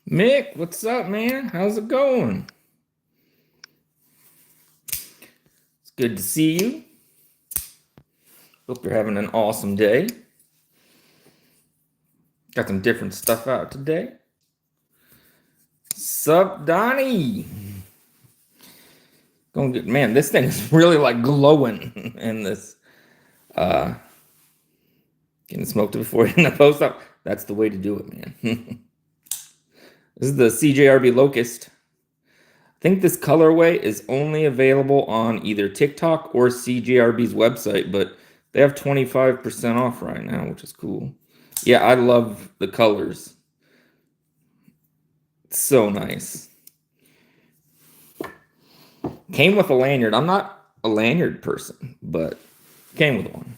Mick, what's up, man? How's it going? It's good to see you. Hope you're having an awesome day. Got some different stuff out today. Sup, Donnie? Going good, man. This thing is really like glowing in this. Getting smoked before hitting the post up. That's the way to do it, man. This is the CJRB Locust. I think this colorway is only available on either TikTok or CJRB's website, but they have 25% off right now, which is cool. Yeah, I love the colors. It's so nice. Came with a lanyard. I'm not a lanyard person, but came with one.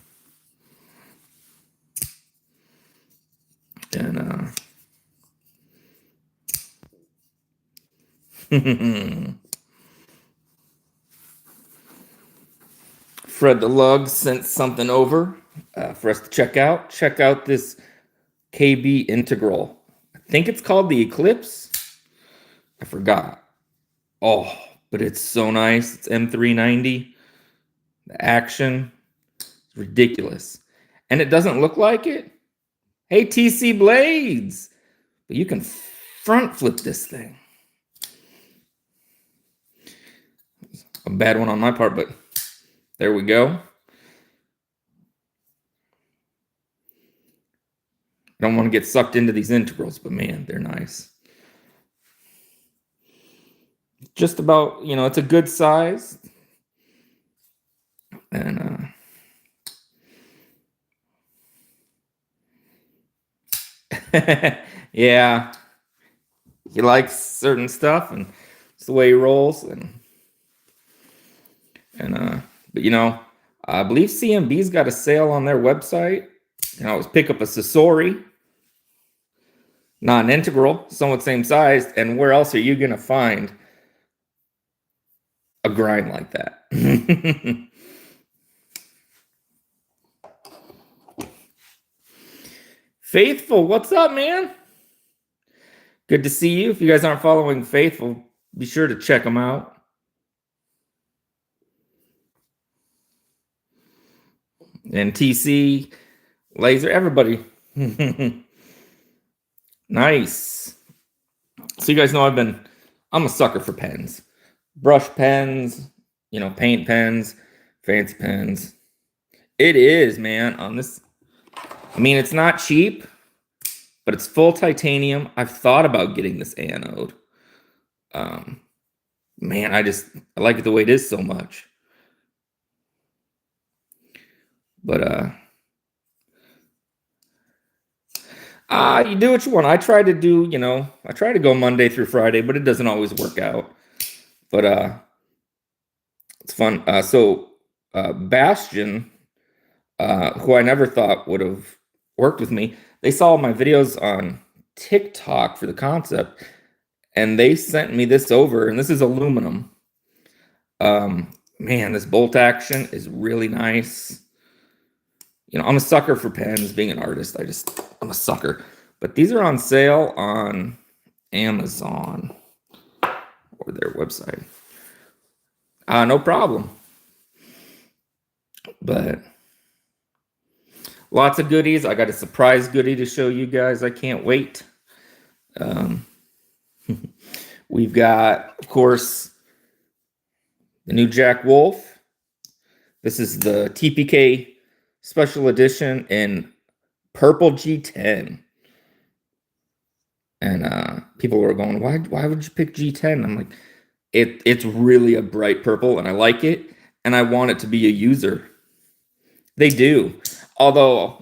And Fred the Lug sent something over for us to check out. Check out this KB Integral. I think it's called the Eclipse. I forgot. Oh, but it's so nice. It's M390. The action is ridiculous. And it doesn't look like it. Hey, TC Blades. But you can front flip this thing. A bad one on my part, but there we go. I don't want to get sucked into these integrals, but man, they're nice. Just about, it's a good size. And yeah, he likes certain stuff, and it's the way he rolls. But I believe CMB's got a sale on their website. It was pick up a Sasori, not an integral, somewhat same size. And where else are you gonna find a grind like that? Faithful, what's up, man? Good to see you. If you guys aren't following Faithful, be sure to check them out. And TC, Laser, everybody. Nice. So you guys know I'm a sucker for pens. Brush pens, paint pens, fancy pens. It is, man, on this. It's not cheap, but it's full titanium. I've thought about getting this anode. Man, I like it the way it is so much. But you do what you want. I try to go Monday through Friday, but it doesn't always work out. But it's fun. So Bastion, who I never thought would have worked with me, they saw my videos on TikTok for the concept, and they sent me this over, and this is aluminum. Man, this bolt action is really nice. I'm a sucker for pens. Being an artist, I'm a sucker. But these are on sale on Amazon or their website. No problem. But lots of goodies. I got a surprise goodie to show you guys. I can't wait. We've got, of course, the new Jack Wolf. This is the TPK Special Edition in purple G10. And people were going, why would you pick G10? I'm like, it's really a bright purple, and I like it, and I want it to be a user. They do. Although,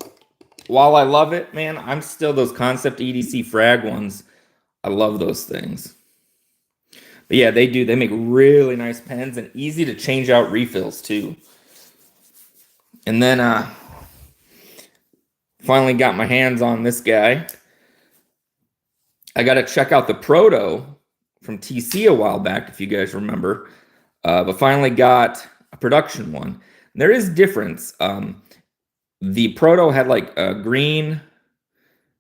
while I love it, man, I'm still those Concept EDC frag ones. I love those things. But yeah, they do. They make really nice pens and easy to change out refills too. And then finally got my hands on this guy. I got to check out the Proto from TC a while back, if you guys remember. But finally got a production one. There is difference. The Proto had like a green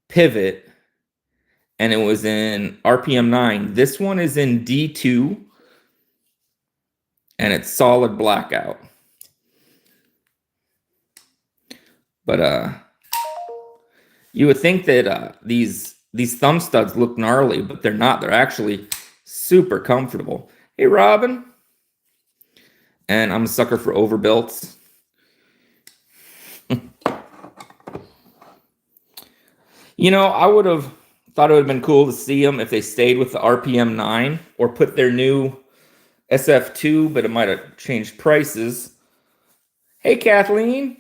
pivot, and it was in RPM 9. This one is in D2, and it's solid blackout. But you would think that these thumb studs look gnarly, but they're not. They're actually super comfortable. Hey, Robin. And I'm a sucker for overbuilts. You know, I would have thought it would have been cool to see them if they stayed with the RPM 9 or put their new SF2, but it might have changed prices. Hey, Kathleen.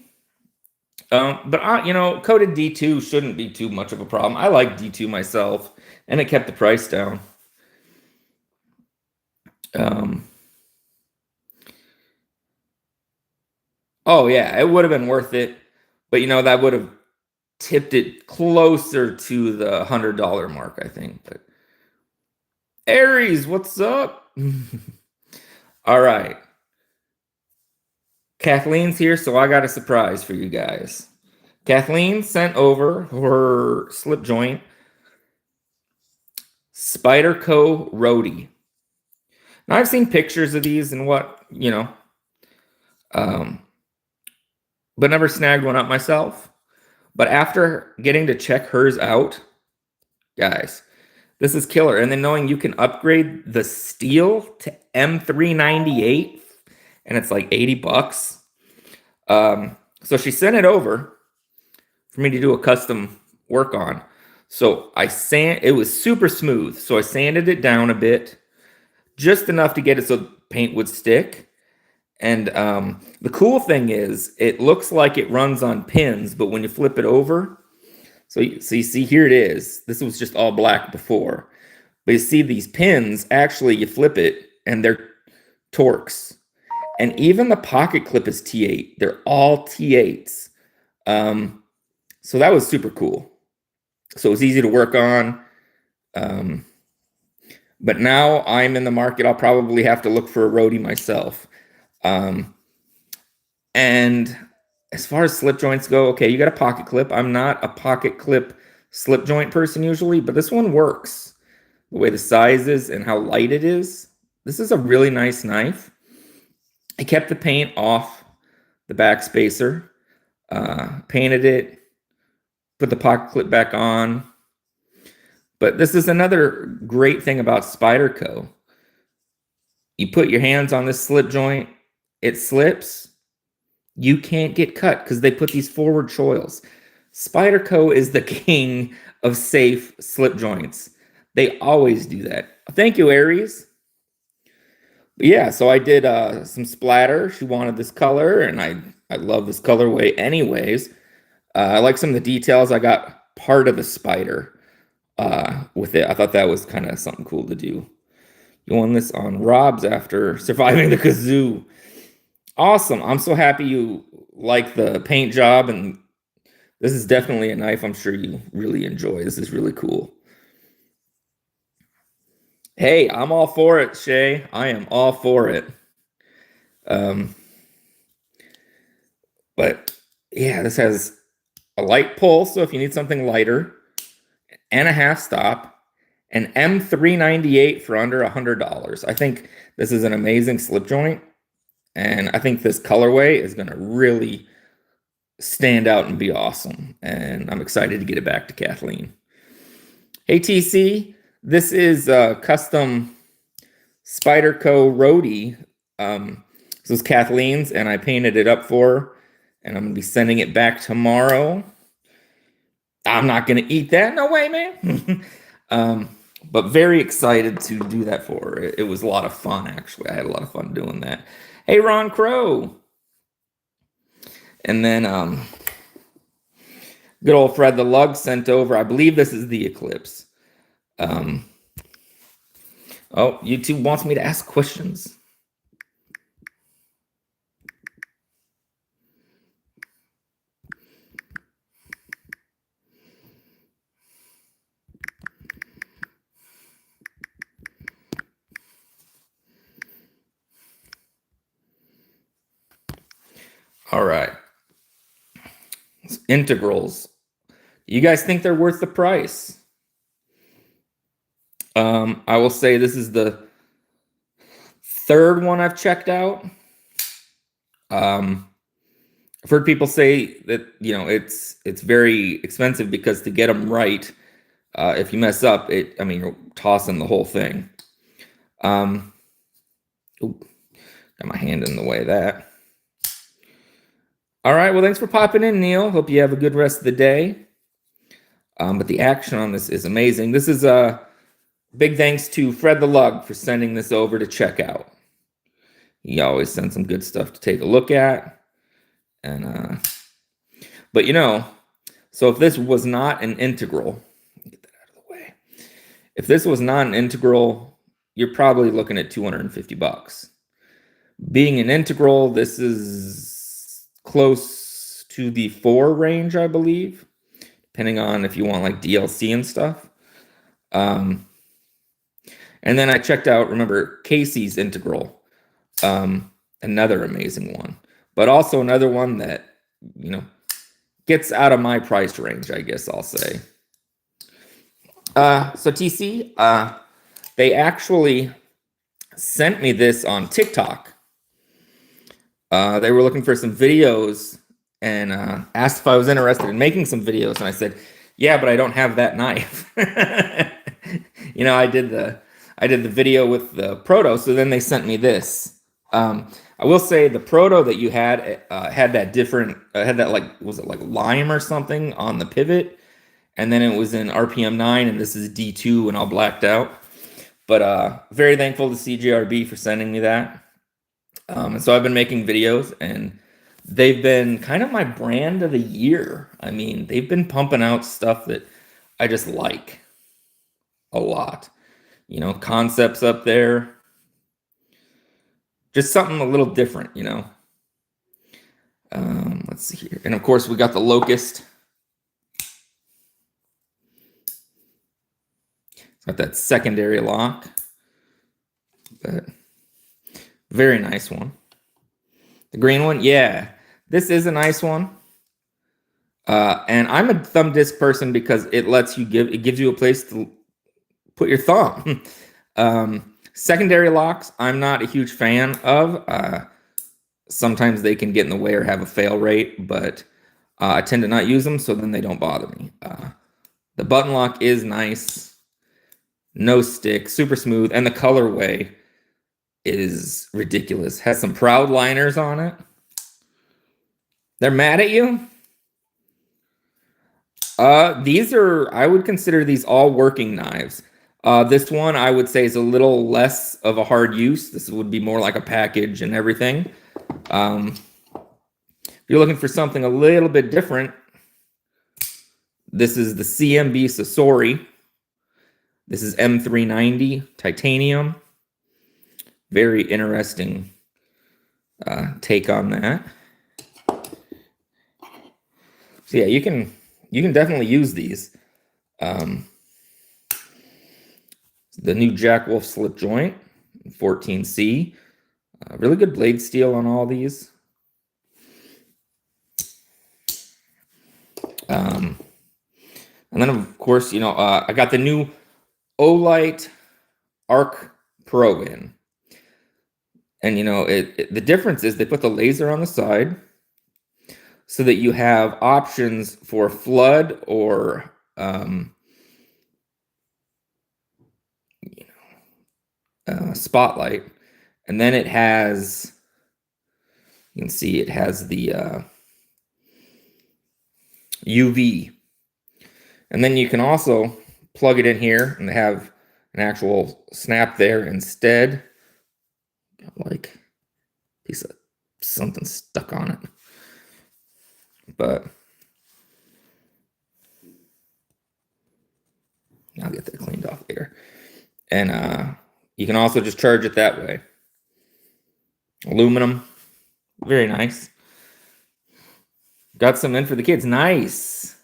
But you know, coated D2 shouldn't be too much of a problem. I like D2 myself, and it kept the price down. Oh yeah, it would have been worth it, but you know that would have tipped it closer to the $100 mark, I think. But Aries, what's up? All right, Kathleen's here, so I got a surprise for you guys. Kathleen sent over her slip joint Spyderco Roadie. Now I've seen pictures of these and what, you know, but never snagged one up myself. But after getting to check hers out, guys, this is killer. And then knowing you can upgrade the steel to M398, and it's like 80 bucks. So she sent it over for me to do a custom work on. So it was super smooth. So I sanded it down a bit, just enough to get it so the paint would stick. And the cool thing is it looks like it runs on pins, but when you flip it over, so you see here it is. This was just all black before. But you see these pins, actually you flip it and they're Torx. And even the pocket clip is T8. They're all T8s. So that was super cool. So it was easy to work on. But now I'm in the market. I'll probably have to look for a Roadie myself. And as far as slip joints go, okay, you got a pocket clip. I'm not a pocket clip slip joint person usually, but this one works. The way the size is and how light it is. This is a really nice knife. I kept the paint off the back spacer, painted it, put the pocket clip back on. But this is another great thing about Spyderco. You put your hands on this slip joint, it slips. You can't get cut because they put these forward choils. Spyderco is the king of safe slip joints. They always do that. Thank you, Aries. But yeah, so I did some splatter. She wanted this color, and I love this colorway anyways. I like some of the details. I got part of the spider with it. I thought that was kind of something cool to do. Doing this on Rob's after surviving the kazoo. Awesome. I'm so happy you like the paint job, and this is definitely a knife I'm sure you really enjoy. This is really cool. Hey, I'm all for it, Shay. I am all for it. But yeah, this has a light pull, so if you need something lighter, and a half stop, an M398 for under $100. I think this is an amazing slip joint, and I think this colorway is going to really stand out and be awesome. And I'm excited to get it back to Kathleen. Hey, TC. This is a custom Spyderco Roadie. This was Kathleen's, and I painted it up for her, and I'm going to be sending it back tomorrow. I'm not going to eat that. No way, man. But very excited to do that for her. It was a lot of fun, actually. I had a lot of fun doing that. Hey, Ron Crow. And then good old Fred the Lug sent over. I believe this is the Eclipse. Oh, YouTube wants me to ask questions. All right. Integrals. You guys think they're worth the price? I will say this is the third one I've checked out. I've heard people say that, you know, it's very expensive because to get them right, if you mess up, I mean, you're tossing the whole thing. Ooh, got my hand in the way of that. All right, well, thanks for popping in, Neil. Hope you have a good rest of the day. But the action on this is amazing. This is a big thanks to Fred the Lug for sending this over to check out. He always sends some good stuff to take a look at. And but you know, so if this was not an integral, get that out of the way. If this was not an integral, you're probably looking at $250. Being an integral, this is close to the 4 range, I believe, depending on if you want like DLC and stuff. And then I checked out, remember, Casey's integral, another amazing one, but also another one that, you know, gets out of my price range, I guess I'll say. So TC, they actually sent me this on TikTok. They were looking for some videos and asked if I was interested in making some videos, and I said, yeah, but I don't have that knife. You know, I did the video with the proto, so then they sent me this. I will say the proto that you had had that different, had that, like, was it like lime or something on the pivot, and then it was in RPM 9, and this is D2 and all blacked out. But very thankful to CJRB for sending me that. And so I've been making videos, and they've been kind of my brand of the year. I mean, they've been pumping out stuff that I just like a lot. You know, concepts up there. Just something a little different, you know. Let's see here. And of course, we got the Locust. It's got that secondary lock. But very nice one. The green one, yeah. This is a nice one. And I'm a thumb disc person because it lets you it gives you a place to put your thumb. Secondary locks, I'm not a huge fan of. Sometimes they can get in the way or have a fail rate, but I tend to not use them, so then they don't bother me. The button lock is nice. No stick, super smooth, and the colorway is ridiculous. Has some proud liners on it. They're mad at you? These are, I would consider these all working knives. This one I would say is a little less of a hard use. This would be more like a package and everything. If you're looking for something a little bit different, this is the CMB Sasori. This is M390 titanium. Very interesting take on that. So yeah, you can definitely use these. The new Jack Wolf slip joint, 14C. Really good blade steel on all these. And then of course, you know, I got the new Olight Arc Pro in. And, you know, the difference is they put the laser on the side so that you have options for flood or, spotlight. And then it has, you can see it has the UV. And then you can also plug it in here and have an actual snap there instead. Got like a piece of something stuck on it. But I'll get that cleaned off later. And you can also just charge it that way. Aluminum. Very nice. Got some in for the kids. Nice.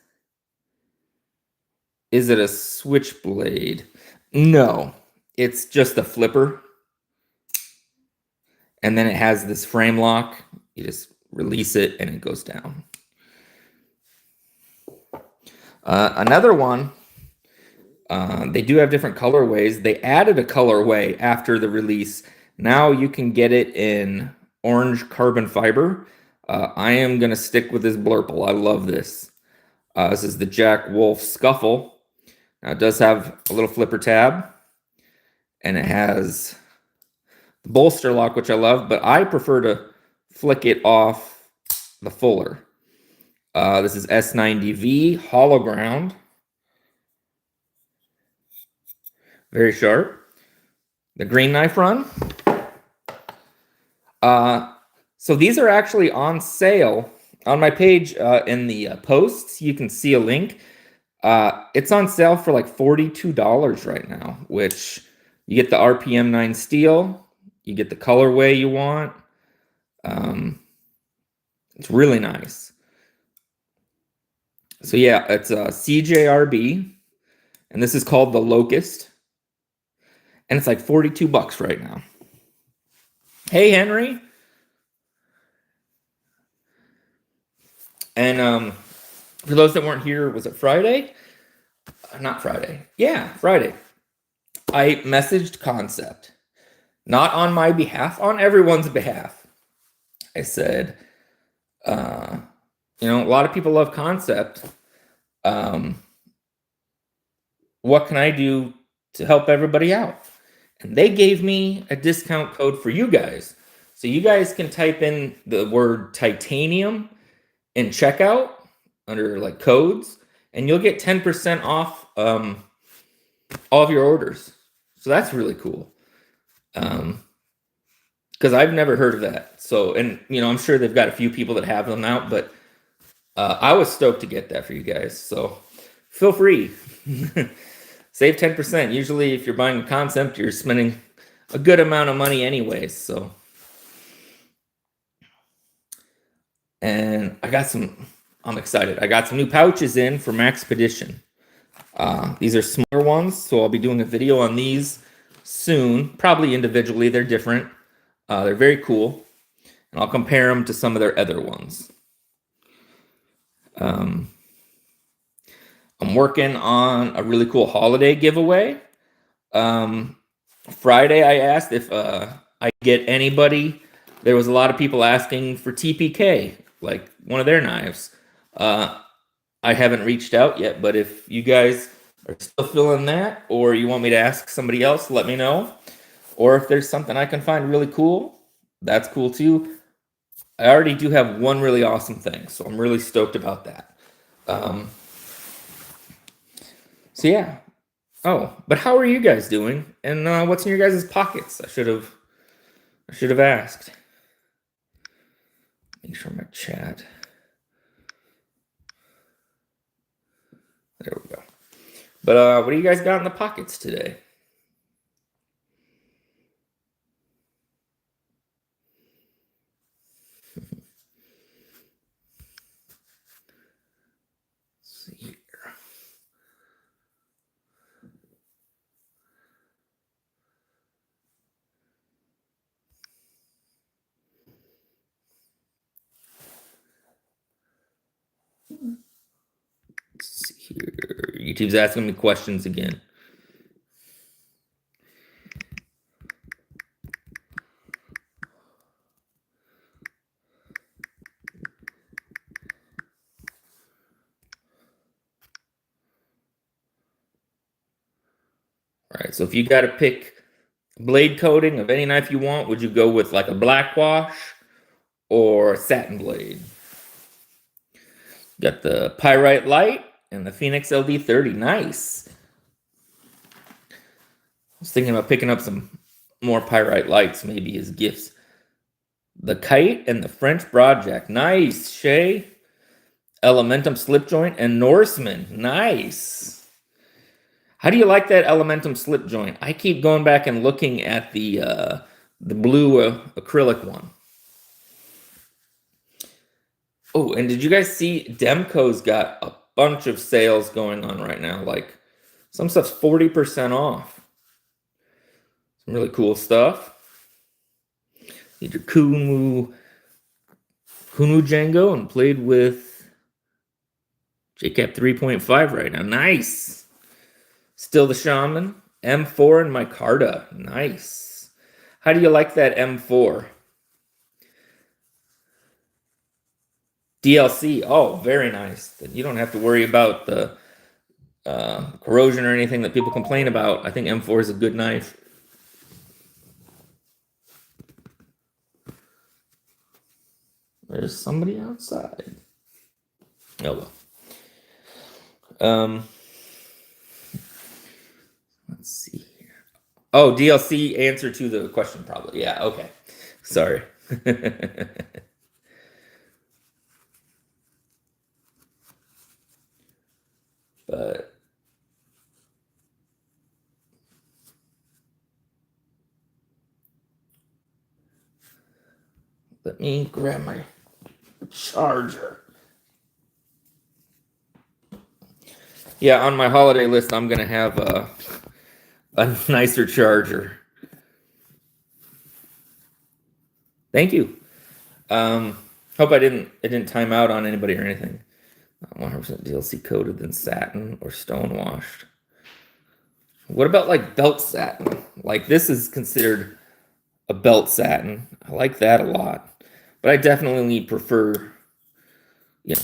Is it a switchblade? No. It's just a flipper. And then it has this frame lock. You just release it and it goes down. Another one. They do have different colorways. They added a colorway after the release. Now you can get it in orange carbon fiber. I am going to stick with this blurple. I love this. This is the Jack Wolf Scuffle. Now it does have a little flipper tab, and it has the bolster lock, which I love, but I prefer to flick it off the fuller. This is S90V hollow ground. Very sharp. The green knife run. So these are actually on sale on my page in the posts. You can see a link. It's on sale for like $42 right now, which you get the RPM 9 steel. You get the colorway you want. It's really nice. So yeah, it's a CJRB, and this is called the Locust. And it's like $42 right now. Hey, Henry. And for those that weren't here, was it Friday? Not Friday. Yeah, Friday. I messaged Concept. Not on my behalf, on everyone's behalf. I said, a lot of people love Concept. What can I do to help everybody out? And they gave me a discount code for you guys. So you guys can type in the word titanium in checkout under like codes, and you'll get 10% off all of your orders. So that's really cool. Because I've never heard of that. So, and I'm sure they've got a few people that have them out, but I was stoked to get that for you guys. So feel free. Save 10%. Usually if you're buying a Concept, you're spending a good amount of money anyways. So, and I'm excited. I got some new pouches in for Maxpedition. These are smaller ones, so I'll be doing a video on these soon, probably individually. They're different. They're very cool, and I'll compare them to some of their other ones. I'm working on a really cool holiday giveaway. Friday, I asked if I get anybody. There was a lot of people asking for TPK, like one of their knives. I haven't reached out yet, but if you guys are still feeling that, or you want me to ask somebody else, let me know. Or if there's something I can find really cool, that's cool too. I already do have one really awesome thing, so I'm really stoked about that. So yeah. Oh, but how are you guys doing? And what's in your guys' pockets? I should have asked. Make sure my chat. There we go. But what do you guys got in the pockets today? Let's see here. Let's see here. YouTube's asking me questions again. All right, so if you got to pick blade coating of any knife you want, would you go with like a black wash or a satin blade? Got the Pyrite Light and the Phoenix LD30. Nice. I was thinking about picking up some more Pyrite Lights, maybe as gifts. The Kite and the French Broadjack. Nice, Shay. Elementum slip joint and Norseman. Nice. How do you like that Elementum slip joint? I keep going back and looking at the blue acrylic one. Oh, and did you guys see Demco's got a bunch of sales going on right now? Like some stuff's 40% off. Some really cool stuff. Need your Kunu Django and played with JCap 3.5 right now. Nice. Still the Shaman. M4 and micarta. Nice. How do you like that M4? DLC. Oh, very nice. Then you don't have to worry about the corrosion or anything that people complain about. I think M4 is a good knife. There's somebody outside. Oh well. Let's see here. Oh, DLC answer to the question probably. Yeah, okay. Sorry. But let me grab my charger. Yeah, on my holiday list, I'm gonna have a nicer charger. Thank you. Hope it didn't time out on anybody or anything. 100% DLC coated, then satin or stone washed. What about like belt satin? Like this is considered a belt satin. I like that a lot, but I definitely prefer, you know,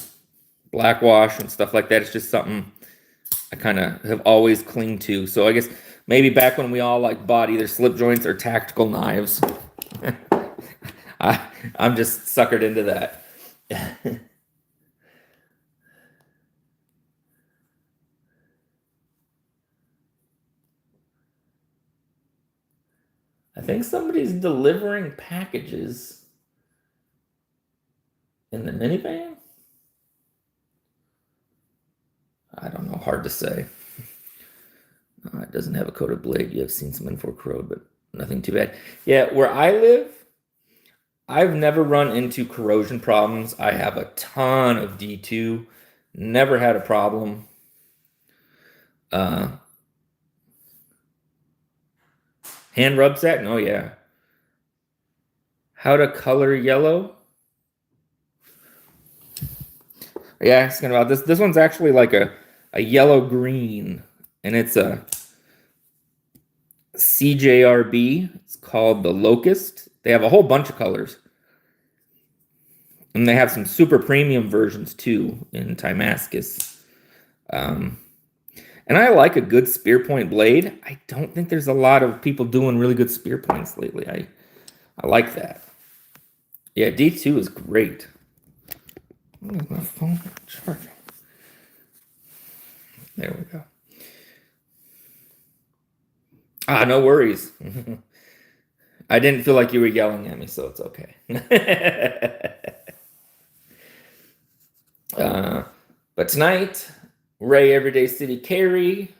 black wash and stuff like that. It's just something I kind of have always clinged to. So I guess maybe back when we all like bought either slip joints or tactical knives, I'm just suckered into that. I think somebody's delivering packages in the minivan. I don't know, hard to say. It doesn't have a coated blade. You have seen some M4 corrode, but nothing too bad. Yeah, where I live, I've never run into corrosion problems. I have a ton of D2. Never had a problem. Hand rub satin? Oh, yeah. How to color yellow? Yeah, asking about this. This one's actually like a yellow-green, and it's a CJRB. It's called the Locust. They have a whole bunch of colors. And they have some super premium versions, too, in Timascus. And I like a good spear point blade. I don't think there's a lot of people doing really good spear points lately. I like that. Yeah, D2 is great. Where's my phone charging? There we go. No worries. I didn't feel like you were yelling at me, so it's okay. But tonight, Ray Everyday City Carry.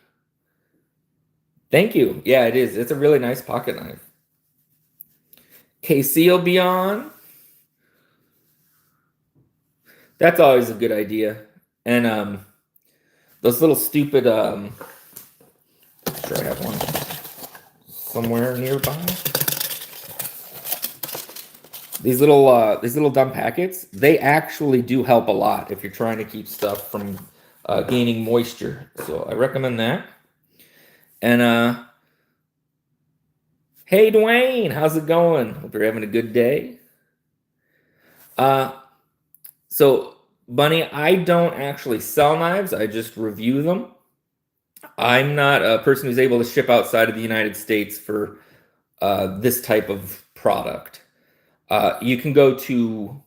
Thank you. Yeah, it is. It's a really nice pocket knife. KC will be on. That's always a good idea. And those little stupid I'm sure I have one somewhere nearby. These little dumb packets, they actually do help a lot if you're trying to keep stuff from gaining moisture. So I recommend that. And hey Dwayne, how's it going? Hope you're having a good day. So Bunny, I don't actually sell knives, I just review them. I'm not a person who's able to ship outside of the United States for this type of product. You can go to,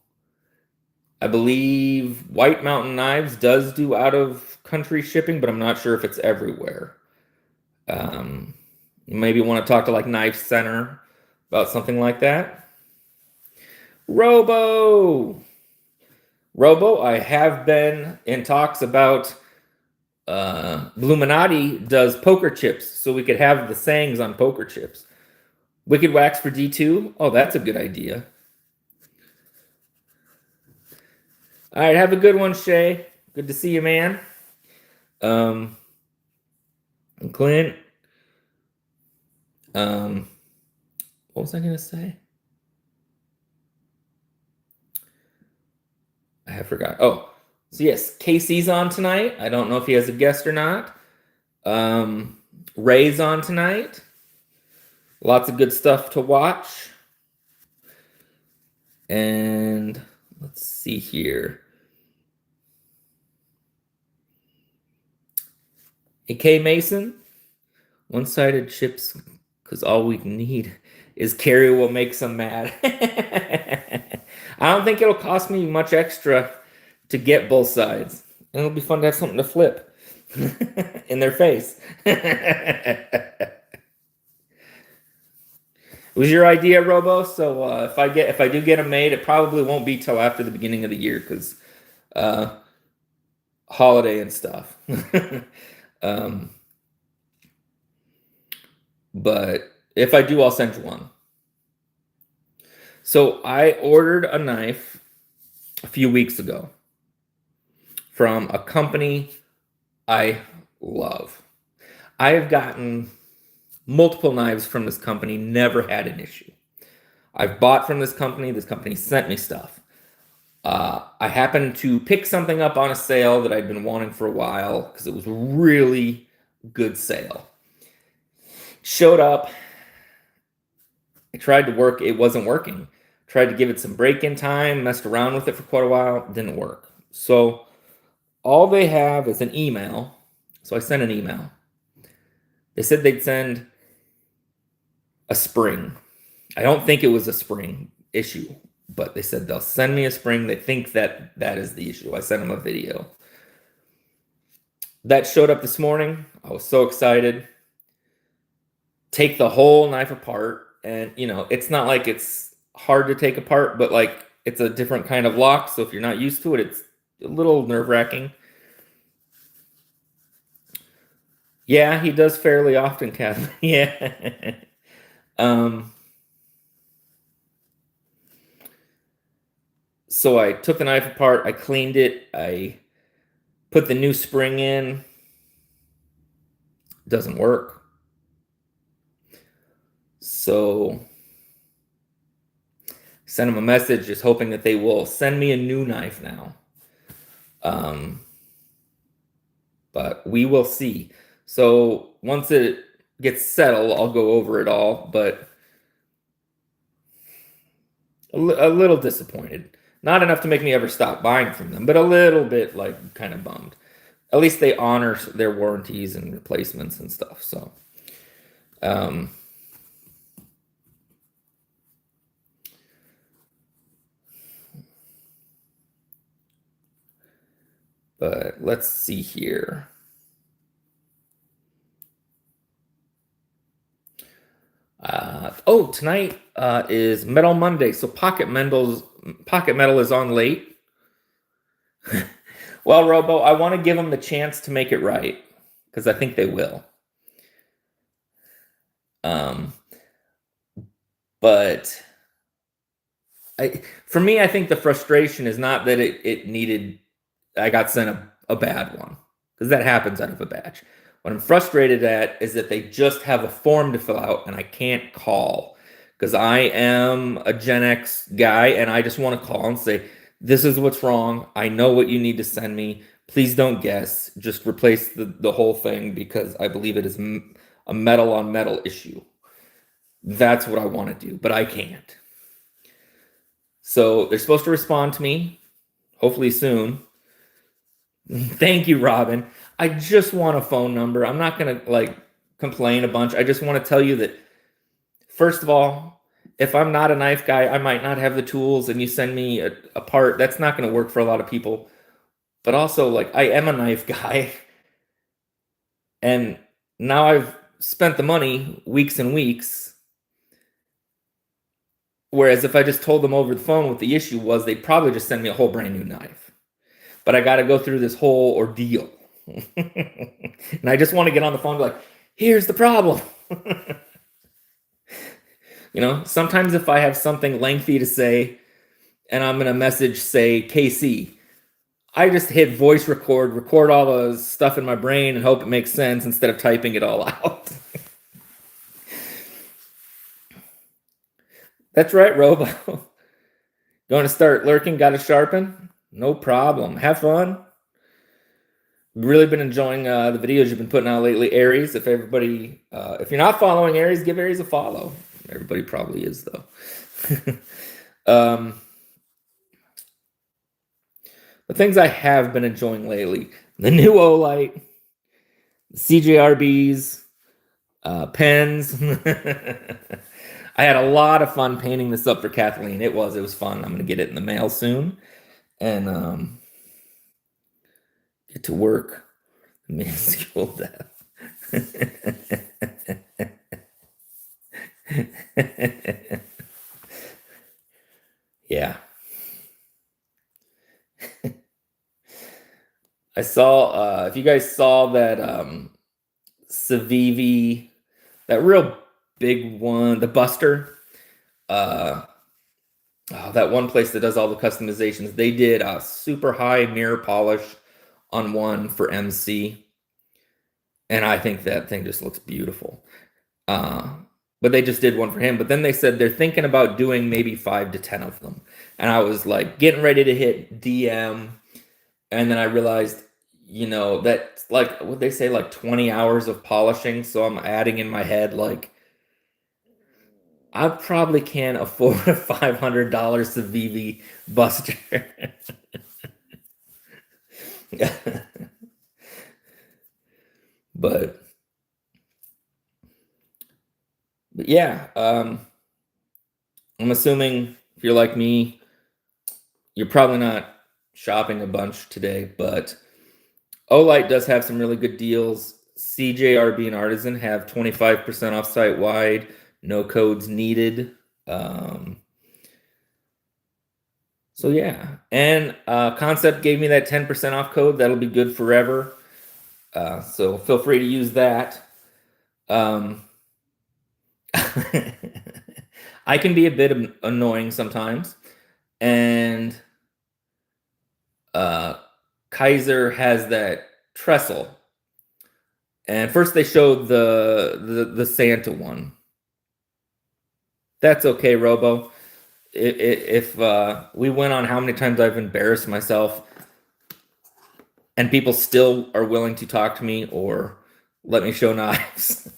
I believe, White Mountain Knives does do out-of-country shipping, but I'm not sure if it's everywhere. You maybe want to talk to like Knife Center about something like that. Robo, I have been in talks about Bluminati does poker chips, so we could have the sayings on poker chips. Wicked Wax for D2? Oh, that's a good idea. All right, have a good one, Shay. Good to see you, man. And Clint. What was I going to say? I forgot. So yes, Casey's on tonight. I don't know if he has a guest or not. Ray's on tonight. Lots of good stuff to watch. And let's see here. AK Mason, one-sided chips, because all we need is carry what makes them mad. I don't think it'll cost me much extra to get both sides. And it'll be fun to have something to flip in their face. It was your idea, Robo. So if I do get them made, it probably won't be till after the beginning of the year because holiday and stuff. But if I do, I'll send you one. So I ordered a knife a few weeks ago from a company I love. I have gotten multiple knives from this company, never had an issue. I've bought from this company sent me stuff. I happened to pick something up on a sale that I'd been wanting for a while because it was a really good sale. Showed up. I tried to work. It wasn't working. Tried to give it some break-in time, messed around with it for quite a while. Didn't work. So all they have is an email. So I sent an email. They said they'd send a spring. I don't think it was a spring issue, but they said they'll send me a spring. They think that is the issue. I sent them a video. That showed up this morning. I was so excited. Take the whole knife apart. And, you know, it's not like it's hard to take apart, but like it's a different kind of lock. So if you're not used to it, it's a little nerve-wracking. Yeah, he does fairly often, Kathleen. Yeah. So I took the knife apart. I cleaned it. I put the new spring in. Doesn't work. So send them a message just hoping that they will send me a new knife now. But we will see. So once it gets settled, I'll go over it all, but a little disappointed. Not enough to make me ever stop buying from them, but a little bit like kind of bummed. At least they honor their warranties and replacements and stuff. So, but let's see here. Tonight is Metal Monday, so Pocket Metal is on late. Well, Robo, I want to give them the chance to make it right because I think they will. But for me, I think the frustration is not that I got sent a bad one because that happens out of a batch. What I'm frustrated at is that they just have a form to fill out and I can't call because I am a Gen X guy and I just want to call and say, this is what's wrong. I know what you need to send me. Please don't guess. Just replace the whole thing because I believe it is a metal on metal issue. That's what I want to do, but I can't. So they're supposed to respond to me, hopefully soon. Thank you, Robin. I just want a phone number. I'm not going to complain a bunch. I just want to tell you that, first of all, if I'm not a knife guy, I might not have the tools and you send me a part. That's not going to work for a lot of people. But also, I am a knife guy. And now I've spent the money weeks and weeks. Whereas if I just told them over the phone what the issue was, they'd probably just send me a whole brand new knife. But I got to go through this whole ordeal. And I just want to get on the phone and be like, here's the problem. Sometimes if I have something lengthy to say and I'm going to message, say, KC, I just hit voice record all the stuff in my brain and hope it makes sense instead of typing it all out. That's right, Robo. Going to start lurking, got to sharpen? No problem. Have fun. Really been enjoying the videos you've been putting out lately, Aries. If everybody, if you're not following Aries, give Aries a follow. Everybody probably is though. The things I have been enjoying lately: the new Olight, CJRBs, pens. I had a lot of fun painting this up for Kathleen. It was fun. I'm gonna get it in the mail soon, and get to work. Minuscule death. Yeah. I saw, if you guys saw that Civivi, that real big one, the Buster, that one place that does all the customizations, they did a super high mirror polish on one for MC. And I think that thing just looks beautiful. But they just did one for him. But then they said they're thinking about doing maybe 5 to 10 of them. And I was like getting ready to hit DM. And then I realized, that like what they say, like 20 hours of polishing. So I'm adding in my head, like, I probably can't afford a $500 Civivi Buster. But yeah, I'm assuming if you're like me, you're probably not shopping a bunch today, but Olight does have some really good deals. CJRB and Artisan have 25% off site wide, no codes needed. So yeah, and Concept gave me that 10% off code. That'll be good forever. So feel free to use that. I can be a bit annoying sometimes, and Kaiser has that trestle. And first they showed the Santa one. That's okay, Robo. If we went on how many times I've embarrassed myself, and people still are willing to talk to me or let me show knives.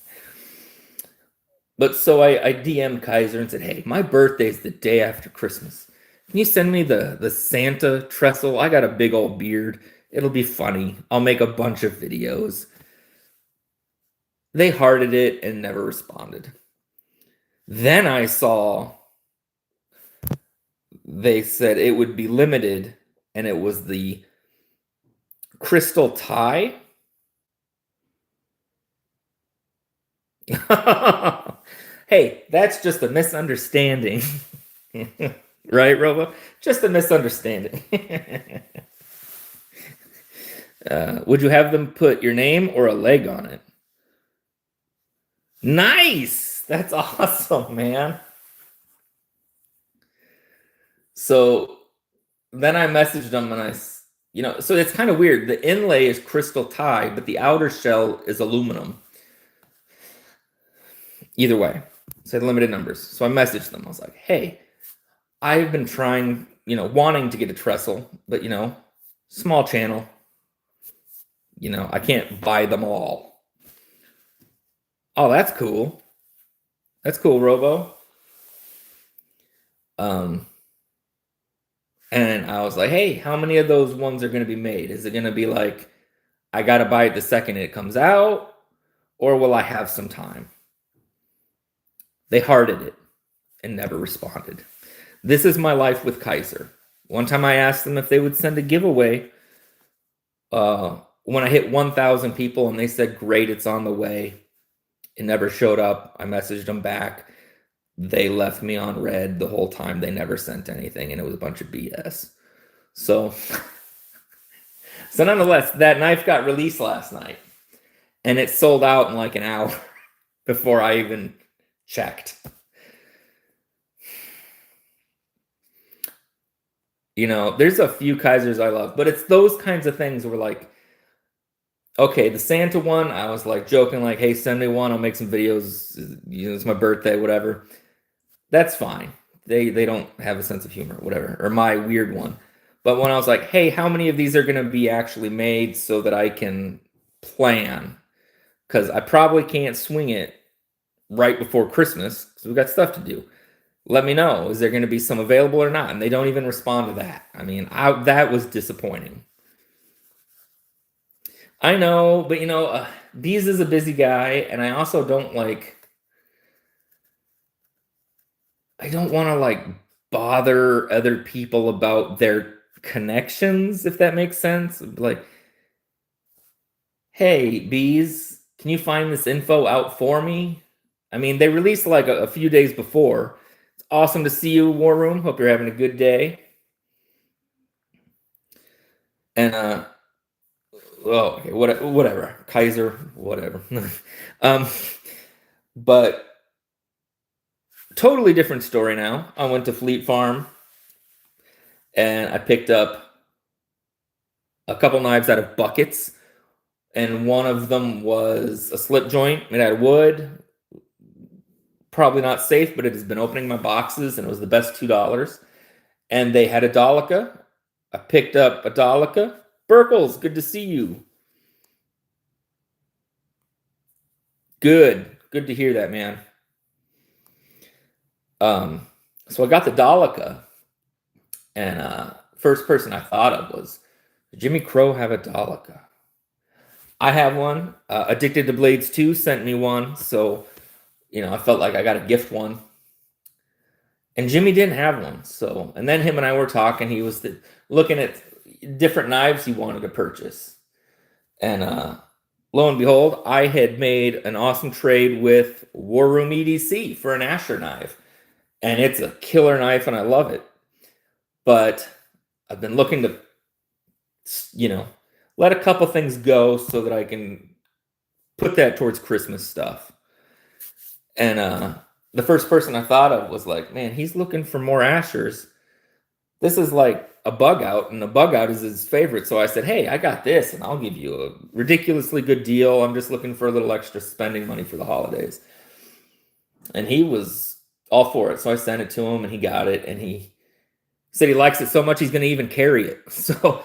But so I DM'd Kaiser and said, hey, my birthday's the day after Christmas. Can you send me the Santa trestle? I got a big old beard. It'll be funny. I'll make a bunch of videos. They hearted it and never responded. Then I saw they said it would be limited, and it was the crystal tie. Hey, that's just a misunderstanding. Right, Robo? Just a misunderstanding. Would you have them put your name or a leg on it? Nice! That's awesome, man. So then I messaged them and so it's kind of weird. The inlay is crystal tie, but the outer shell is aluminum. Either way, said limited numbers. So I messaged them. I was like, hey, I've been trying, wanting to get a trestle, but, small channel. I can't buy them all. Oh, that's cool. That's cool, Robo. And I was like, hey, how many of those ones are going to be made? Is it going to be like, I got to buy it the second it comes out? Or will I have some time? They hearted it and never responded. This is my life with Kaiser. One time I asked them if they would send a giveaway when I hit 1,000 people, and they said, great, it's on the way. It never showed up. I messaged them back. They left me on red the whole time. They never sent anything, and it was a bunch of BS. So nonetheless, that knife got released last night, and it sold out in like an hour before I even checked. There's a few Kaisers I love, but it's those kinds of things where, like, okay, the Santa one, I was like joking, like, hey, send me one, I'll make some videos, it's my birthday, whatever. That's fine. They don't have a sense of humor, whatever, or my weird one. But when I was like, hey, how many of these are going to be actually made so that I can plan? Because I probably can't swing it right before Christmas because we've got stuff to do. Let me know. Is there going to be some available or not? And they don't even respond to that. I mean, that was disappointing. I know, but Bees is a busy guy, and I also don't I don't want to bother other people about their connections, if that makes sense. Like, hey, Bees, can you find this info out for me? I mean, they released like a few days before. It's awesome to see you, War Room. Hope you're having a good day. And oh, okay, whatever, Kaiser, whatever. um, but totally different story now. I went to Fleet Farm and I picked up a couple knives out of buckets, and one of them was a slip joint made out of wood. Probably not safe, but it has been opening my boxes, and it was the best $2. And they had a Dolica. I picked up a Dolica. Burkles, good to see you. Good to hear that, man. So I got the Dolica, and first person I thought of was, did Jimmy Crow have a Dolica? I have one. Addicted to Blades 2 sent me one, so I felt like I got to gift one. And Jimmy didn't have one, so, and then him and I were talking. He was looking at different knives he wanted to purchase, and lo and behold, I had made an awesome trade with War Room EDC for an Asher knife, and it's a killer knife, and I love it. But I've been looking to, let a couple things go so that I can put that towards Christmas stuff. And the first person I thought of was like, man, he's looking for more Ashers. This is like a bug out, and the bug out is his favorite. So I said, hey, I got this, and I'll give you a ridiculously good deal. I'm just looking for a little extra spending money for the holidays. And he was all for it. So I sent it to him, and he got it, and he said he likes it so much he's going to even carry it. So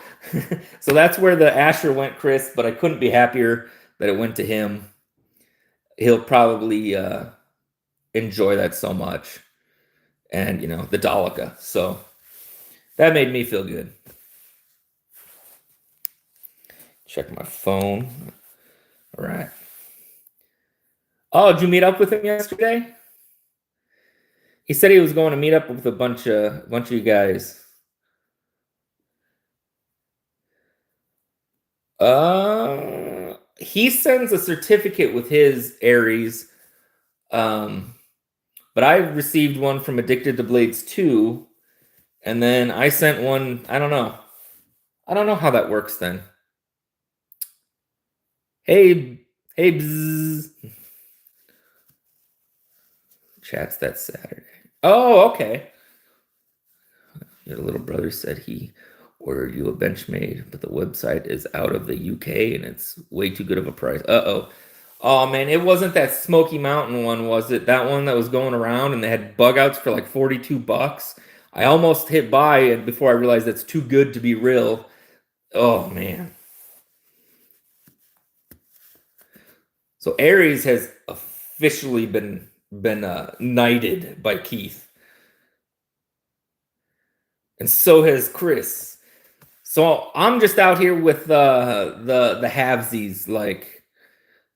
that's where the Asher went, Chris, but I couldn't be happier that it went to him. He'll probably enjoy that so much. And, the Dolica. So that made me feel good. Check my phone. All right. Oh, did you meet up with him yesterday? He said he was going to meet up with a bunch of you guys. He sends a certificate with his Aries. But I received one from Addicted to Blades 2, and then I sent one. I don't know how that works then. Hey, bzzz. Chat's that Saturday. Oh, okay. Your little brother said he ordered you a Benchmade, but the website is out of the UK and it's way too good of a price. Uh-oh. Oh, man, it wasn't that Smoky Mountain one, was it? That one that was going around and they had bug outs for like $42. I almost hit buy and before I realized that's too good to be real. Oh, man. So Aries has officially been knighted by Keith. And so has Chris. So I'm just out here with the halvesies. Like,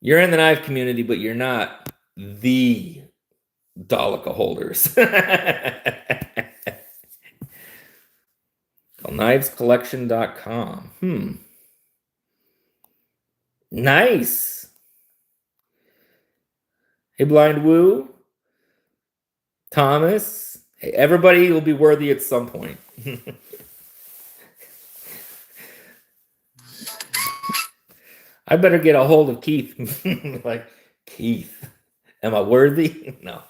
you're in the knife community, but you're not the Dolica holders. knivescollection.com. Nice. Hey, Blind Woo. Thomas. Hey, everybody will be worthy at some point. I better get a hold of Keith. Like, Keith, am I worthy? No,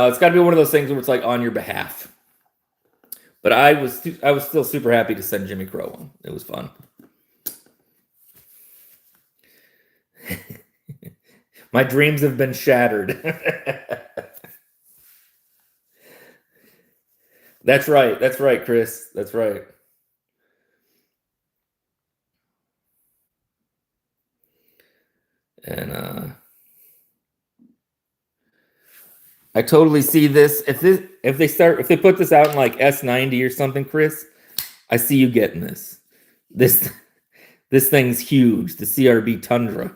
it's got to be one of those things where it's like on your behalf. But I was still super happy to send Jimmy Crow one. It was fun. My dreams have been shattered. That's right, Chris. That's right. And I totally see this. If they put this out in like S90 or something, Chris, I see you getting this. This thing's huge. The CRB Tundra.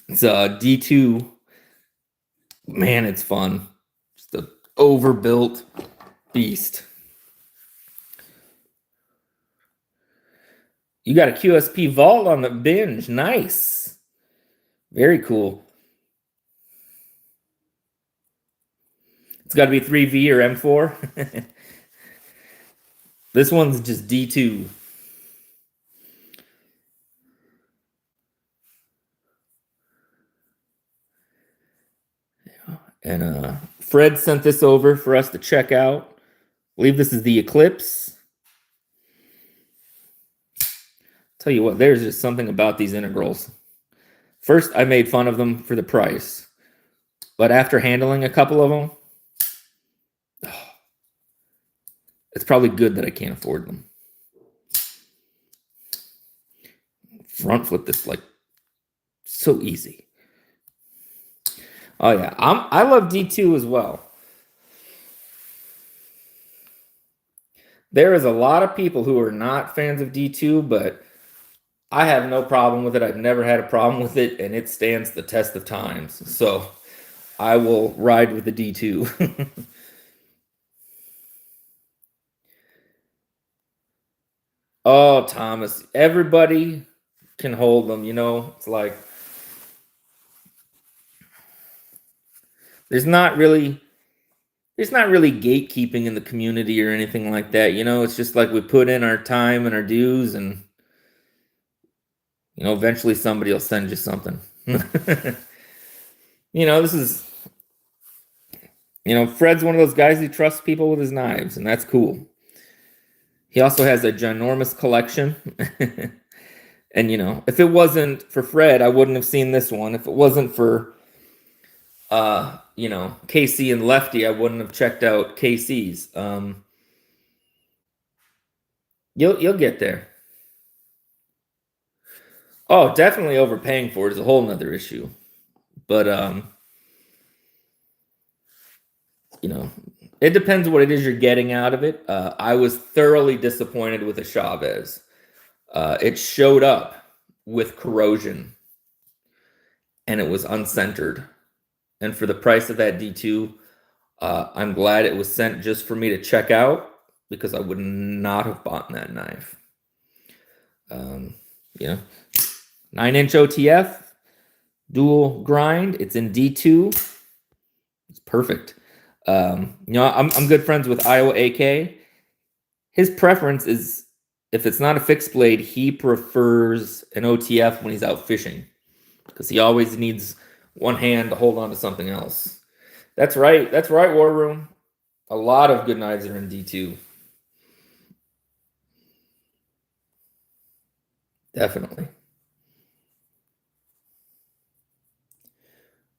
It's a D2. Man, it's fun. Just a overbuilt beast. You got a QSP vault on the binge. Nice. Very cool. It's got to be 3V or M4. This one's just D2. And Fred sent this over for us to check out. I believe this is the Eclipse. Tell you what, there's just something about these integrals. First, I made fun of them for the price. But after handling a couple of them, it's probably good that I can't afford them. Front flip this like so easy. Oh yeah, I love D2 as well. There is a lot of people who are not fans of D2, but I have no problem with it. I've never had a problem with it, and it stands the test of times. So I will ride with the D2. Oh, Thomas, everybody can hold them, you know. It's like there's not really gatekeeping in the community or anything like that, you know. It's just like we put in our time and our dues, and you know, eventually somebody will send you something. You know, this is, you know, Fred's one of those guys who trusts people with his knives, and that's cool. He also has a ginormous collection. And, you know, if it wasn't for Fred, I wouldn't have seen this one. If it wasn't for, you know, KC and Lefty, I wouldn't have checked out KC's. You'll get there. Oh, definitely overpaying for it is a whole nother issue. But, you know, it depends what it is you're getting out of it. I was thoroughly disappointed with the Chavez. It showed up with corrosion, and it was uncentered. And for the price of that D2, I'm glad it was sent just for me to check out, because I would not have bought that knife. You know, 9-inch OTF, dual grind. It's in D2. It's perfect. You know, I'm good friends with Iowa AK. His preference is, if it's not a fixed blade, he prefers an OTF when he's out fishing, because he always needs one hand to hold on to something else. That's right. That's right, War Room. A lot of good knives are in D2. Definitely.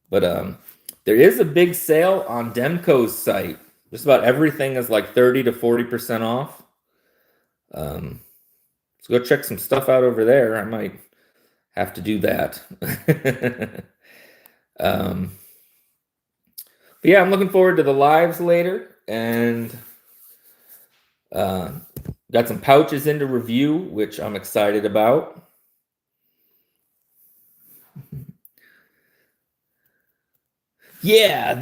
But there is a big sale on Demco's site. Just about everything is like 30 to 40% off. Let's go check some stuff out over there. I might have to do that. But yeah, I'm looking forward to the lives later, and got some pouches in to review, which I'm excited about. Yeah,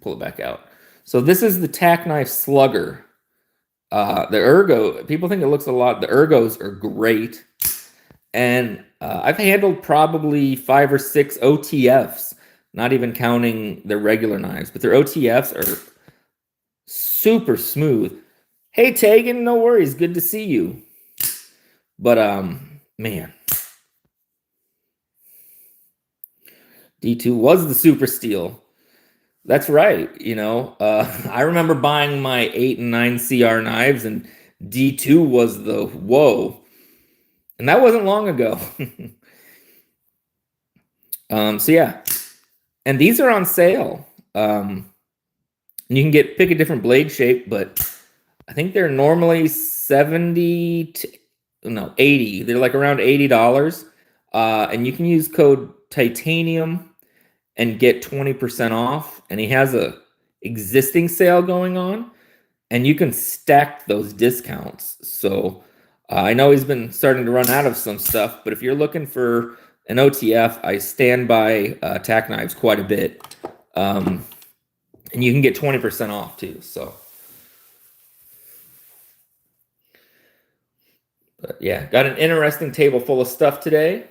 pull it back out. So this is the tack knife Slugger. The Ergo, people think it looks a lot. The Ergos are great. And I've handled probably 5 or 6 OTFs, not even counting their regular knives, but their OTFs are super smooth. Hey, Tegan, no worries. Good to see you. But, man. D2 was the super steel. That's right. You know, I remember buying my 8 and 9 CR knives, and D2 was the whoa. And that wasn't long ago. So yeah. And these are on sale. You can pick a different blade shape, but I think they're normally 80. They're like around $80. And you can use code Titanium and get 20% off. And he has a existing sale going on, and you can stack those discounts. So I know he's been starting to run out of some stuff, but if you're looking for an OTF, I stand by tack knives quite a bit. And you can get 20% off too. So, but yeah, got an interesting table full of stuff today.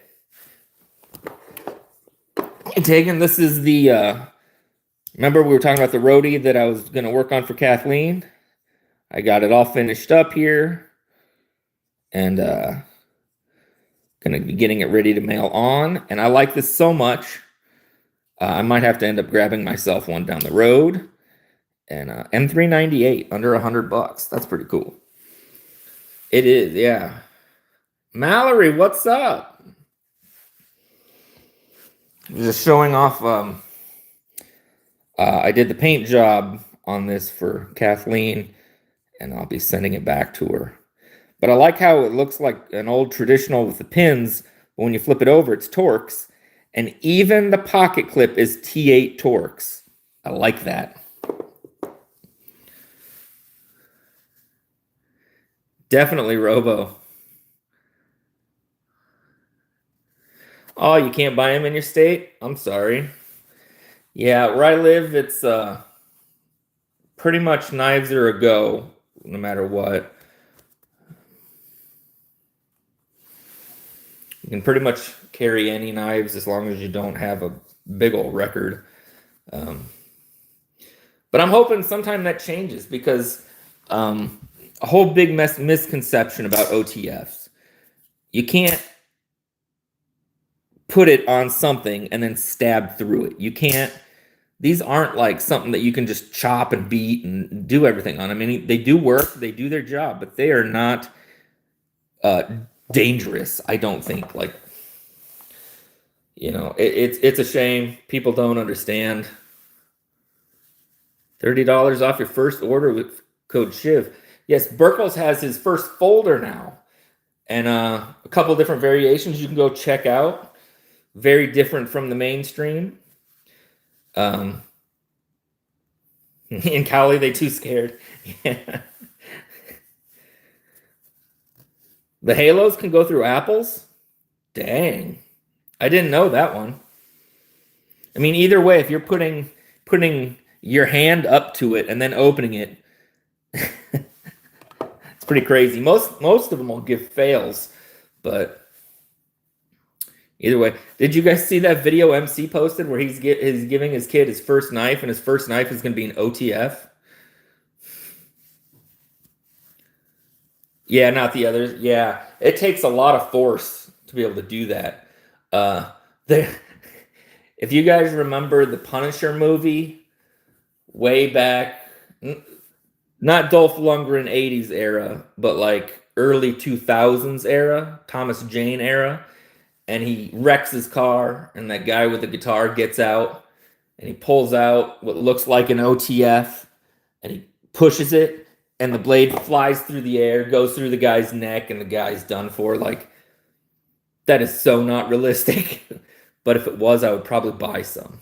Taking this is the remember we were talking about the Roadie that I was going to work on for Kathleen. I got it all finished up here, and gonna be getting it ready to mail on. And I like this so much, I might have to end up grabbing myself one down the road. And M398 under $100. That's pretty cool. It is, yeah. Mallory, what's up? Just showing off. I did the paint job on this for Kathleen, and I'll be sending it back to her. But I like how it looks like an old traditional with the pins, but when you flip it over, it's Torx. And even the pocket clip is T8 Torx. I like that. Definitely Robo. Oh, you can't buy them in your state? I'm sorry. Yeah, where I live, it's pretty much knives are a go, no matter what. You can pretty much carry any knives as long as you don't have a big old record. But I'm hoping sometime that changes, because a whole big misconception about OTFs. You can't put it on something and then stab through it. You can't. These aren't like something that you can just chop and beat and do everything on. I mean, they do work, they do their job, but they are not dangerous, I don't think. Like, you know, it's a shame. People don't understand. $30 off your first order with code SHIV. Yes, Burkles has his first folder now. And a couple of different variations you can go check out. Very different from the mainstream. In Cali, they too scared. Yeah. The halos can go through apples? Dang. I didn't know that one. I mean, either way, if you're putting your hand up to it and then opening it, it's pretty crazy. Most of them will give fails, but either way. Did you guys see that video MC posted where he's giving his kid his first knife, and his first knife is going to be an OTF? Yeah, not the others. Yeah, it takes a lot of force to be able to do that. If you guys remember the Punisher movie way back, not Dolph Lundgren 80s era, but like early 2000s era, Thomas Jane era, and he wrecks his car, and that guy with the guitar gets out, and he pulls out what looks like an OTF, and he pushes it, and the blade flies through the air, goes through the guy's neck, and the guy's done for. Like, that is so not realistic. But if it was, I would probably buy some.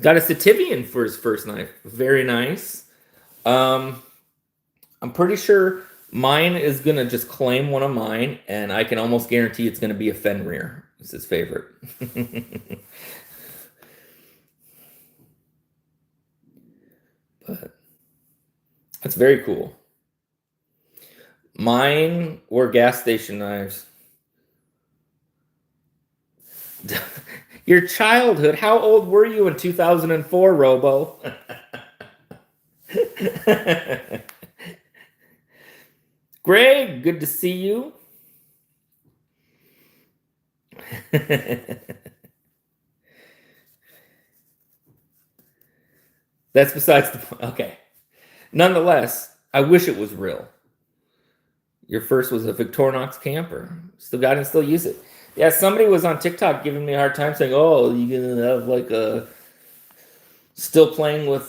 Got a Sativian for his first knife. Very nice. I'm pretty sure mine is going to just claim one of mine, and I can almost guarantee it's going to be a Fenrir. It's his favorite. But that's very cool. Mine were gas station knives. Your childhood. How old were you in 2004, Robo? Greg, good to see you. That's besides the point. Okay. Nonetheless, I wish it was real. Your first was a Victorinox camper. Still got it and still use it. Yeah, somebody was on TikTok giving me a hard time saying, oh, you're going to have like a... Still playing with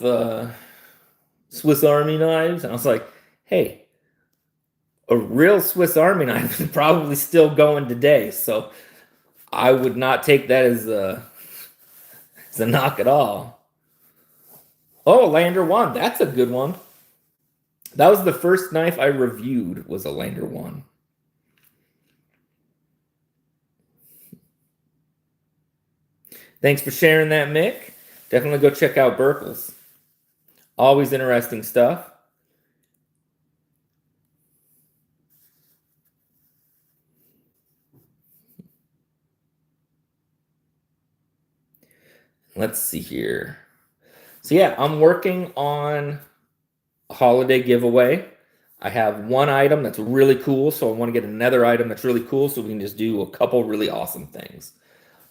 Swiss Army knives? And I was like, hey, a real Swiss Army knife is probably still going today. So I would not take that as a knock at all. Oh, Lander 1. That's a good one. That was the first knife I reviewed, was a Lander 1. Thanks for sharing that, Mick. Definitely go check out Burkle's. Always interesting stuff. Let's see here. So yeah, I'm working on a holiday giveaway. I have one item that's really cool, so I want to get another item that's really cool so we can just do a couple really awesome things.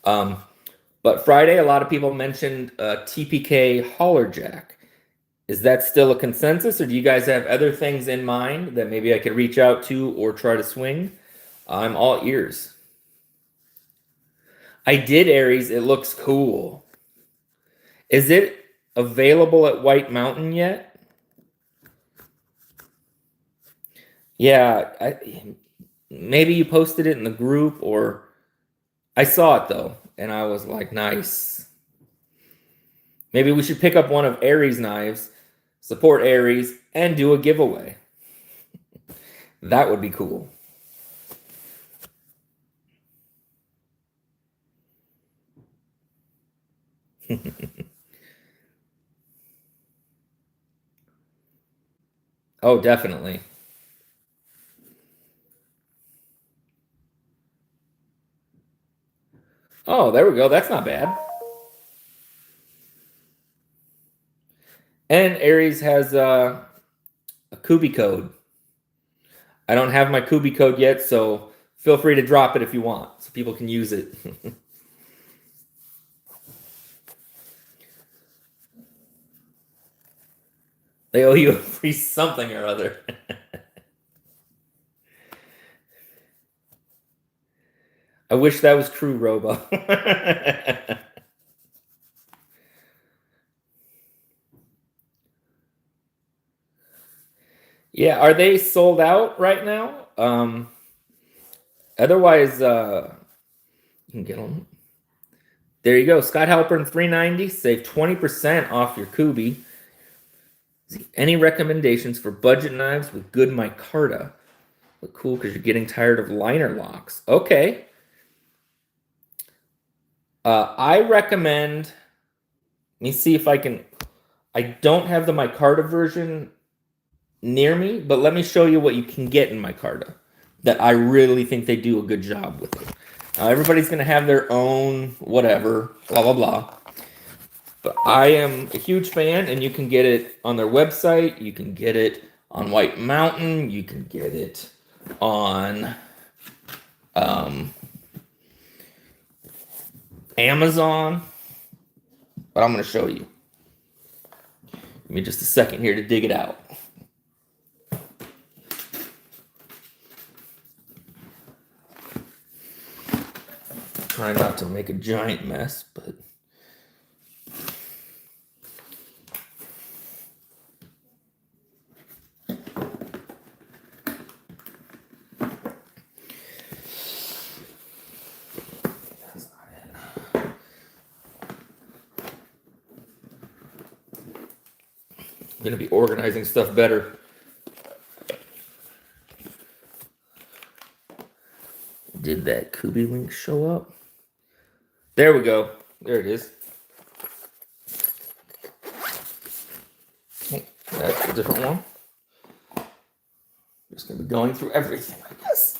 But Friday, a lot of people mentioned TPK Holler Jack. Is that still a consensus, or do you guys have other things in mind that maybe I could reach out to or try to swing? I'm all ears. I did Aries. It looks cool. Is it available at White Mountain yet? Yeah, maybe you posted it in the group, or I saw it though, and I was like, nice. Maybe we should pick up one of Aries knives, support Aries, and do a giveaway. That would be cool. Oh, definitely. Oh, there we go. That's not bad. And Aries has a Kubi code. I don't have my Kubi code yet, so feel free to drop it if you want, so people can use it. They owe you a free something or other. I wish that was true, Robo. Yeah, are they sold out right now? Otherwise, you can get them. There you go. Scott Halpern 390. Save 20% off your Kubi. Any recommendations for budget knives with good micarta? Look cool because you're getting tired of liner locks. Okay. I recommend. Let me see if I can. I don't have the micarta version near me, but let me show you what you can get in micarta that I really think they do a good job with it. Everybody's going to have their own whatever, blah, blah, blah. But I am a huge fan, and you can get it on their website. You can get it on White Mountain. You can get it on Amazon. But I'm going to show you. Give me just a second here to dig it out. Try not to make a giant mess, but that's not it. I'm going to be organizing stuff better. Did that Kubi link show up? There we go. There it is. Oh, that's a different one. Just going to be going through everything, I guess.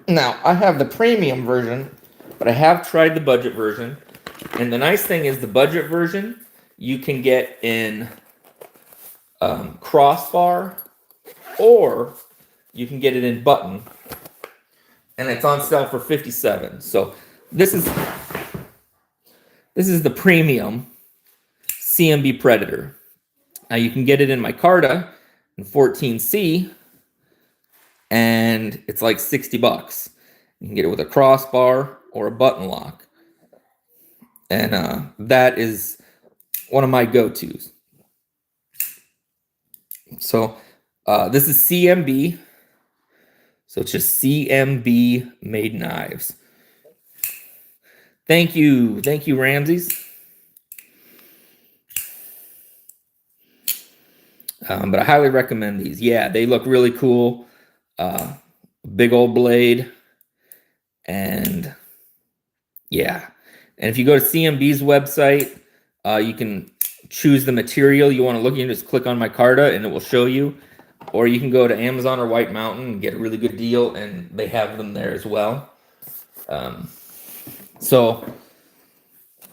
Now, I have the premium version, but I have tried the budget version. And the nice thing is the budget version, you can get in crossbar, or you can get it in button. And it's on sale for $57. So this is the premium CMB Predator. Now you can get it in micarta in 14C, and it's like $60. You can get it with a crossbar or a button lock, and that is one of my go-tos. So this is CMB. So it's just CMB made knives. Thank you, Ramses. But I highly recommend these. Yeah, they look really cool. Big old blade. And yeah. And if you go to CMB's website, you can choose the material you want to look at. You can just click on micarta and it will show you. Or you can go to Amazon or White Mountain and get a really good deal, and they have them there as well. So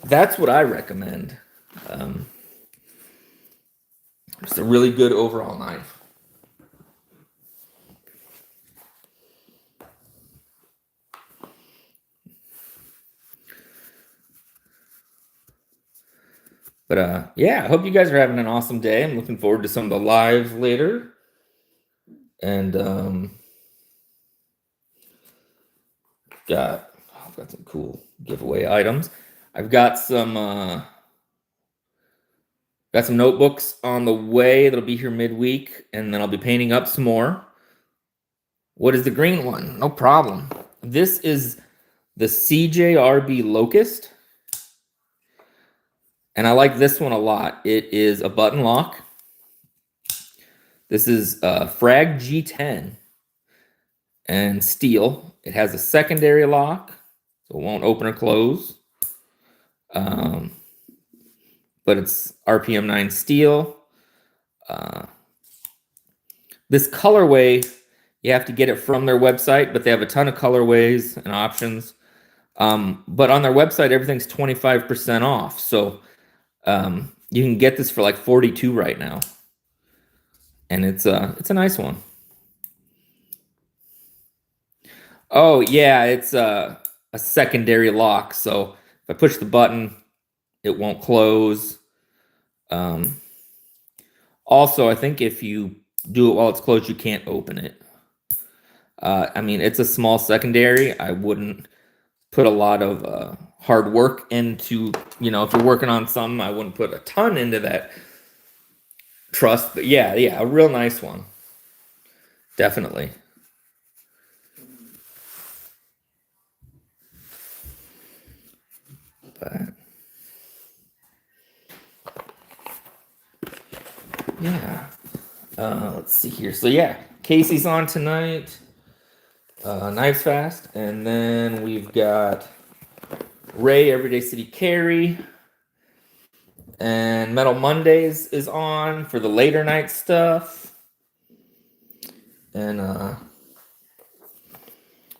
that's what I recommend. It's a really good overall knife. But yeah, I hope you guys are having an awesome day. I'm looking forward to some of the lives later. And I've got some cool giveaway items. I've got some notebooks on the way that'll be here midweek, and then I'll be painting up some more. What is the green one? No problem. This is the CJRB Locust. And I like this one a lot. It is a button lock. This is Frag G10 and steel. It has a secondary lock, so it won't open or close. But it's RPM 9 steel. This colorway, you have to get it from their website, but they have a ton of colorways and options. But on their website, everything's 25% off. So you can get this for like $42 right now. And it's a nice one. Oh yeah, it's a secondary lock. So if I push the button, it won't close. Also, I think if you do it while it's closed, you can't open it. I mean, it's a small secondary. I wouldn't put a lot of hard work into, if you're working on something, I wouldn't put a ton into that truss. But yeah, a real nice one. Definitely. But yeah. Let's see here. So yeah, Casey's on tonight. Knives Fast. And then we've got Ray, Everyday City Carry. And Metal Mondays is on for the later night stuff. And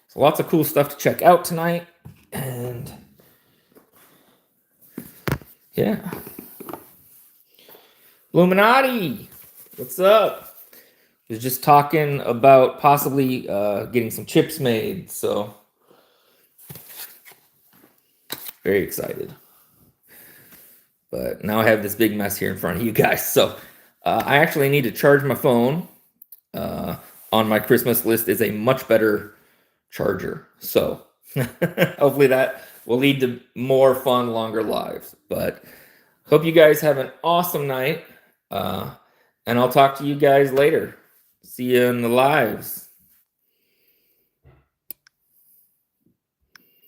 so lots of cool stuff to check out tonight. And yeah. Illuminati, what's up? Was just talking about possibly getting some chips made, so very excited. But now I have this big mess here in front of you guys, so I actually need to charge my phone. On my Christmas list is a much better charger, so hopefully that will lead to more fun, longer lives. But hope you guys have an awesome night, and I'll talk to you guys later. See you in the lives.